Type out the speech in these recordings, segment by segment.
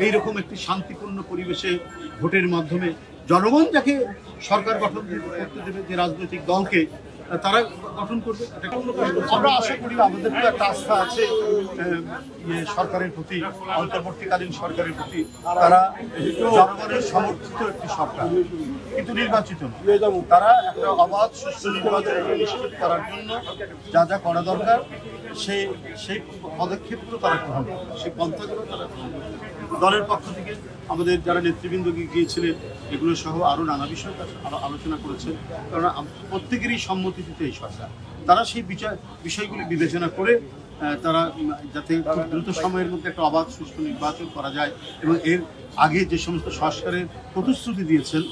এইরকম একটি শান্তিপূর্ণ পরিবেশে ভোটের মাধ্যমে জনগণ যাকে সরকার গঠন করতে দেবে, যে রাজনৈতিক দলকে তারা গঠন করবে। আমরা আশা করি, আমাদের তো একটা আস্থা আছে সরকারের প্রতি, অন্তর্বর্তীকালীন সরকারের প্রতি। তারা জনগণের সমর্থিত একটি সরকার, কিন্তু নির্বাচিত নয়। তারা একটা অবাধ সুষ্ঠু নির্বাচন নিশ্চিত করার জন্য যা যা করা দরকার সেই পদক্ষেপগুলো তারা গ্রহণ করবে, সেই পন্থাগুলো তারা গ্রহণ করবে। দলের পক্ষ থেকে আমাদের যারা নেতৃবৃন্দ গিয়েছিলেন এগুলো সহ আরও নানা বিষয় আলোচনা করেছেন, কারণ প্রত্যেকেরই সম্মতিতে এই সরকার। তারা সেই বিষয়গুলি বিবেচনা করে তারা যাতে খুব দ্রুত সময়ের মধ্যে একটা অবাধ সুষ্ঠু নির্বাচন করা যায়, এবং এর আগে যে সমস্ত সংস্কারের প্রতিশ্রুতি দিয়েছেন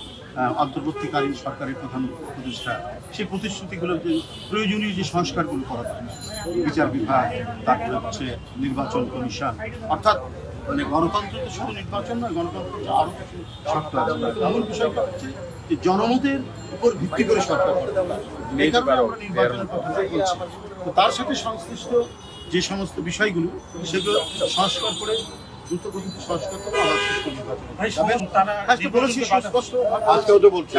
অন্তর্বর্তীকালীন সরকারের প্রধান উপদেষ্টা, সেই প্রতিশ্রুতিগুলো যে প্রয়োজনীয় যে সংস্কারগুলো করা যায়, বিচার বিভাগ, তারপরে হচ্ছে নির্বাচন কমিশন, অর্থাৎ মানে গণতন্ত্র তো শুধু নির্বাচন নয়, গণতন্ত্র আরও কিছু শর্ত আছে। এমন বিষয়টা হচ্ছে যে জনমতের উপর ভিত্তি করে সরকার এই কারণে আমরা নির্বাচনের কথা বলছি। তো তার সাথে সংশ্লিষ্ট যে সমস্ত বিষয়গুলো সেগুলো সংস্কার করে দ্রুত গতিতে সংস্কার করে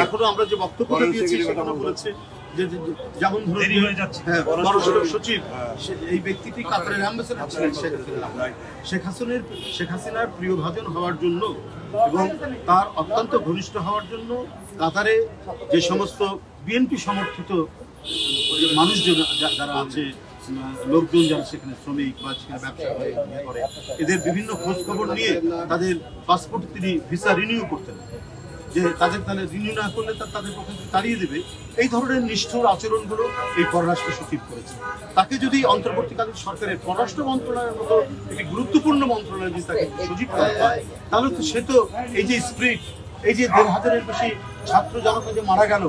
এখনো আমরা যে বক্তব্য দিয়েছি সেখানে বলেছে যে যেমন ধরুন সচিব এই ব্যক্তিটি কাতারের অ্যাম্বাসেডর ছিলেন শেখ হাসিনার প্রিয়ভাজন হওয়ার জন্য এবং তার অত্যন্ত ঘনিষ্ঠ হওয়ার জন্য কাতারে যে সমস্ত বিএনপি সমর্থিত মানুষজন যারা আছে, লোকজন যারা সেখানে শ্রমিক বা সেখানে ব্যবসা করে, এদের বিভিন্ন খোঁজ খবর নিয়ে তাদের পাসপোর্ট তিনি ভিসা রিনিউ করতেন, যে তাদের তাহলে রিনিউ না করলে তাদের পক্ষে তাড়িয়ে দেবে। এই ধরনের নিষ্ঠুর আচরণগুলো এই পররাষ্ট্র সচিব করেছে। তাকে যদি অন্তর্বর্তীকালীন সরকারের পররাষ্ট্র মন্ত্রণালয়ের মতো একটি গুরুত্বপূর্ণ মন্ত্রণালয় যদি তাকে সচিব করা হয়, তাহলে তো সে তো এই যে স্পিরিট, এই যে ১,৫০০-এর বেশি ছাত্র জনতা যে মারা গেল,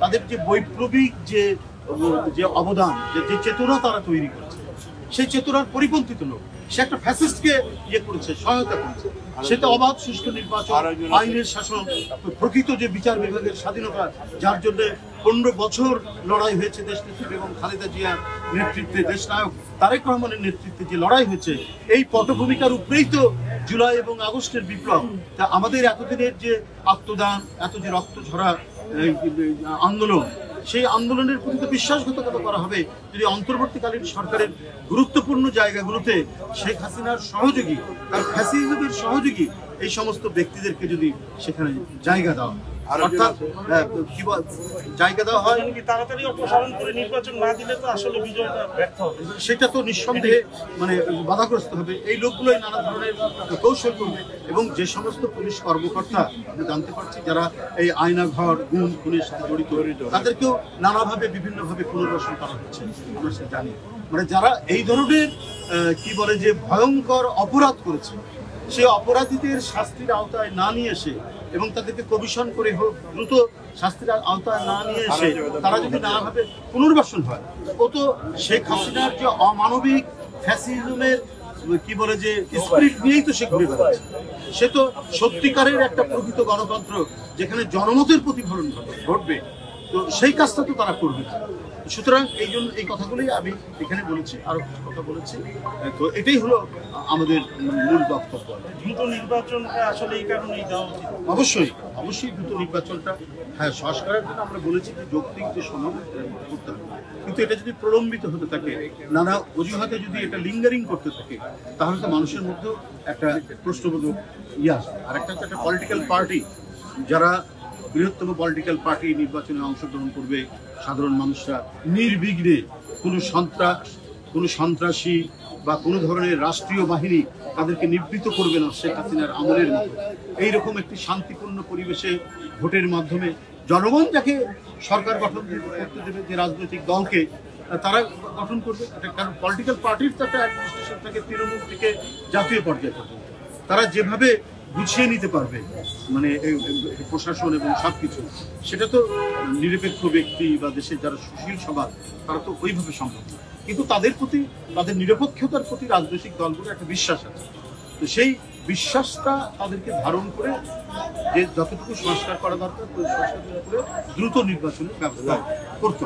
তাদের যে বৈপ্লবিক যে অবদান, যে চেতনা তারা তৈরি করেছে, সেই চেতনার পরিপন্থী লোক, সে একটা ফ্যাসিস্টকে করেছে, সহায়তা করেছে। সেটা অবাধ সুষ্ঠু নির্বাচন, আইনের শাসন, প্রকৃত যে বিচার বিভাগের স্বাধীনতা, যার জন্য ১৫ বছর লড়াই হয়েছে দেশনেত্রী এবং খালেদা জিয়ার নেতৃত্বে, দেশনায়ক তারেক রহমানের নেতৃত্বে যে লড়াই হয়েছে, এই পটভূমিকার উপরেই তো জুলাই এবং আগস্টের বিপ্লব। তা আমাদের এতদিনের যে আত্মদান, এত যে রক্ত ঝরা আন্দোলন, সেই আন্দোলনের প্রতি তো বিশ্বাসঘাতকতা করা হবে যদি অন্তর্বর্তীকালীন সরকারের গুরুত্বপূর্ণ জায়গাগুলোতে শেখ হাসিনার সহযোগী, তার ফ্যাসিজমের সহযোগী এই সমস্ত ব্যক্তিদেরকে যদি সেখানে জায়গা দেওয়া, অর্থাৎ জায়গা দেওয়া হয়, তাড়াতাড়ি অপসারণ করে নির্বাচন না দিলে তো আসলে বিজয়টা ব্যর্থ হবে। সেটা তো নিঃসন্দেহে মানে বাধাগ্রস্ত হবে। এই লোকগুলোই নানা ধরনের কৌশল করবে, এবং যে সমস্ত পুলিশ কর্মকর্তা আমরা জানতে পারছি যারা এই আয়নাঘর, গুম, খুনের সাথে জড়িত, তাদেরকেও নানাভাবে বিভিন্নভাবে পুনর্বাসন করা হচ্ছে, আমরা সেটা জানি। মানে যারা এই ধরনের কি বলে যে ভয়ঙ্কর অপরাধ করেছে, সেই অপরাধীদের শাস্তির আওতায় না নিয়ে এসে এবং তাদেরকে কমিশন করে হোক দ্রুত শাস্তির আওতায় না নিয়ে এসে তারা যদি নানাভাবে পুনর্বাসন হয়, ও তো শেখ হাসিনার যে অমানবিক ফ্যাসিজমের কি বলে যে স্পিরিট নিয়েই তো সে ঘুরে বেড়াচ্ছে। সে তো সত্যিকারের একটা প্রকৃত গণতন্ত্র যেখানে জনমতের প্রতিফলন ঘটবে, তো সেই কাজটা তো তারা করবে। সুতরাং এই কথাগুলোই আমি এখানে বলেছি, আরো কথা বলেছি। তো এটাই হলো আমাদের মূল বক্তব্য। দ্রুত নির্বাচনটা আসলে এই কারণেই দেওয়া উচিত। অবশ্যই দ্রুত নির্বাচনটা, হ্যাঁ, সংস্কারের জন্য আমরা বলেছি যে যৌক্তিক যে সময় করতে হবে, কিন্তু এটা যদি প্রলম্বিত হতে থাকে, নানা অজুহাতে যদি এটা লিঙ্গারিং করতে থাকে, তাহলে তো মানুষের মধ্যেও একটা প্রশ্নবোধক আসবে। আর একটা হচ্ছে একটা পলিটিক্যাল পার্টি, যারা বৃহত্তম পলিটিক্যাল পার্টি নির্বাচনে অংশগ্রহণ করবে, সাধারণ মানুষরা নির্বিঘ্নে কোনো সন্ত্রাসী বা কোনো ধরনের রাষ্ট্রীয় বাহিনী তাদেরকে নিবৃত্ত করবে না শেখ হাসিনার আমলের মতো। এইরকম একটি শান্তিপূর্ণ পরিবেশে ভোটের মাধ্যমে জনগণ যাকে সরকার গঠন করতে দেবে, যে রাজনৈতিক দলকে তারা গঠন করবে। কারণ পলিটিক্যাল পার্টির তো একটা অ্যাডমিনিস্ট্রেশন থাকে তৃণমূল থেকে জাতীয় পর্যায়ে থাকে, তারা যেভাবে গুছিয়ে নিতে পারবে মানে প্রশাসন এবং সব কিছু, সেটা তো নিরপেক্ষ ব্যক্তি বা দেশের যারা সুশীল সমাজ তারা তো ওইভাবে সম্ভব না। কিন্তু তাদের প্রতি, তাদের নিরপেক্ষতার প্রতি রাজনৈতিক দলগুলো একটা বিশ্বাস আছে। তো সেই বিশ্বাসটা তাদেরকে ধারণ করে যে যতটুকু সংস্কার করা দরকার, সংস্কার করে দ্রুত নির্বাচনের ব্যবস্থা করতে